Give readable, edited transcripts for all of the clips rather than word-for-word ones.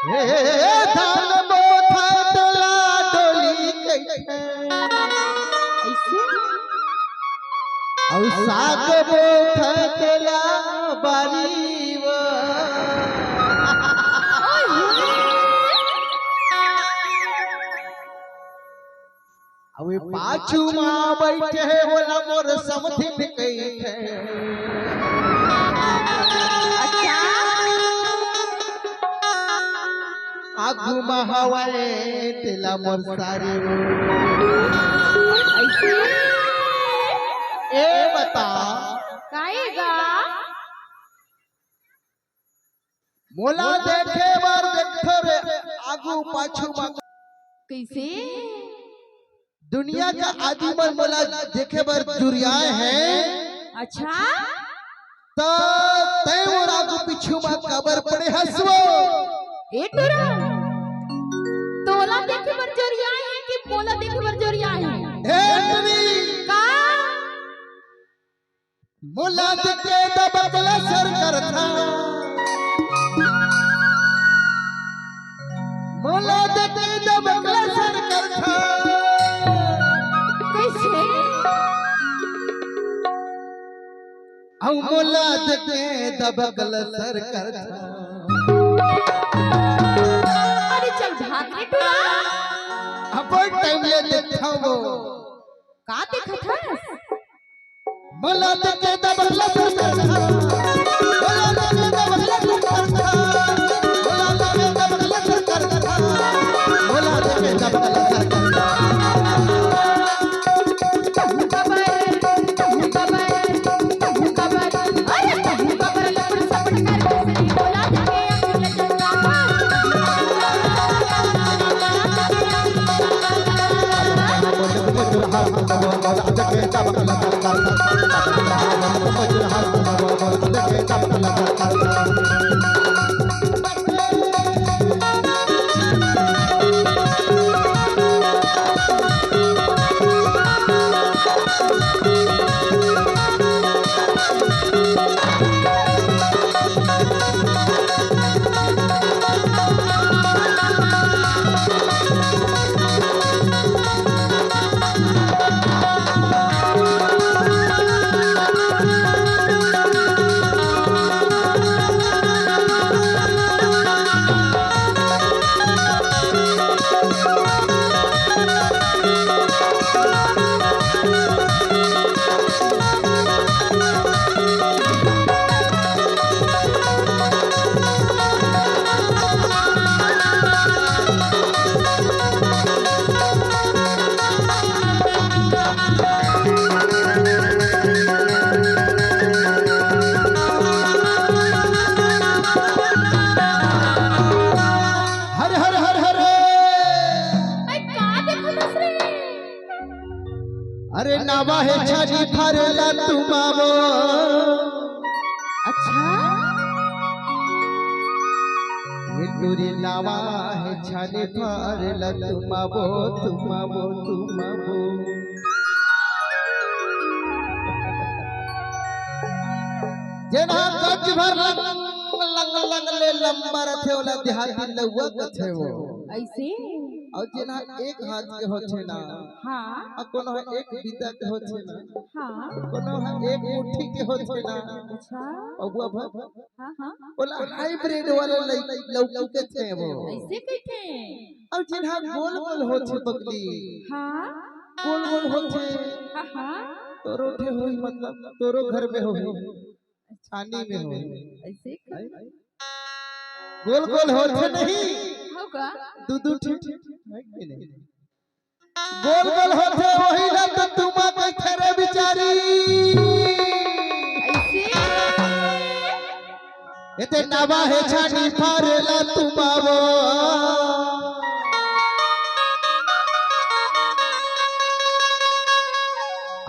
हे धान बोथतला डोली कैसे औ साग बोथतला बारीव अवे पाछू मां बैठे होला मोर समथिन कैसे आगू महावाए तेला मोर सारी ए बता काएगा मोला देखे बार देखो रे आगू पाछू मा कैसे दुनिया का आदिमन मोला देखे बार जुरियाए हैं। अच्छा तो तय और आगू पीछू मा कबर पड़े हसवो ए टुरा तोला देखे बर जोरिया है कि मोला देखे बर जोरिया है हेटनी का मोला देखे दबकला सर करथा मोला देखे दबकला सर करथा कैसे औ मोला देखे दबकला सर करथा अरे चल भाग रे टुरा अब टाइम ले देखाओ का देखत हस मोला देखे दबकला सर करथा मोला देखे दबकला सर करथा मोला देखे दबकला सर करथा मोला देखे दबकला सर करथा अरे नावा है छानी फरला तुमावो अच्छा ये टूरी नावा है छानी फरला तुमावो तुमावो तुमावो जना गज भर लंग लंग ले लंबा रथे वाला देहाती लउआ कथे वो ऐसे और जना एक हाथ के होछे ना हाँ और कोनो एक बीता के होछे ना हाँ कोनो एक मुट्ठी के होछे ना अच्छा और वो भव हाँ हाँ बोला हाइब्रिड वाला लौकी के थे वो ऐसे कैसे और जना गोल गोल होछे बकली हाँ गोल गोल होछे हाँ हाँ तोरो ठे होई मतलब तोरो घर में होई छानी में होई ऐसे गोल गोल होछे नहीं होगा दूधू ठीक नहीं गोल गोल होते वही ना तो तुमा कैथे रे बिचारी ऐसे एते नावा है छानी फारेला तुमावो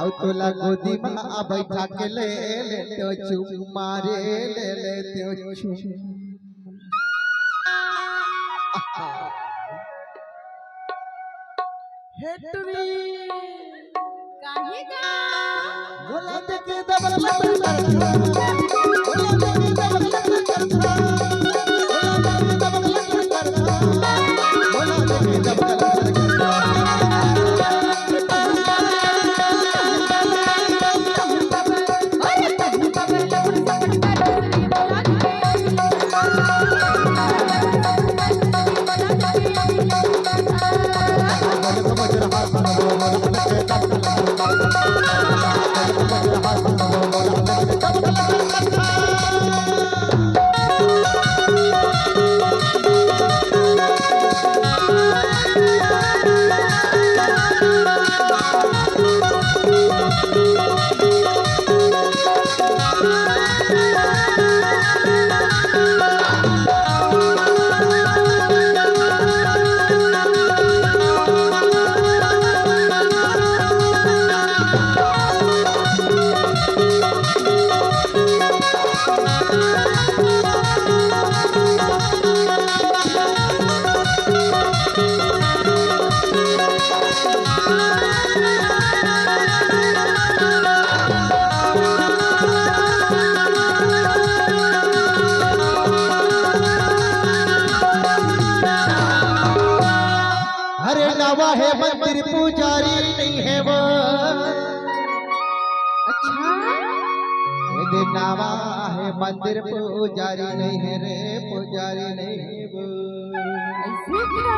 औ तोला गोदी में आ बैठा के ले तो चुप मारे ले तो चुप हेटवी काहे का बोला के दबल करता बोला के दबल करता बोला के दबल करता मंदिर पुजारी नहीं है वो, अच्छा ये नावा है मंदिर पुजारी नहीं है रे, पुजारी नहीं है वो। ऐसे क्या?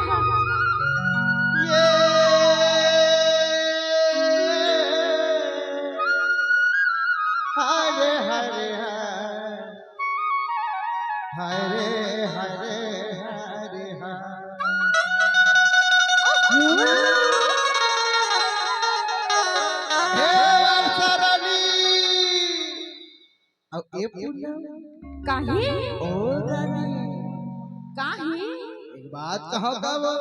ये हरे हरे हरे हरे हरे हे अप्सरानी। अब ये पूनम काहे ओ रानी, काहे एक बात कहो का वो,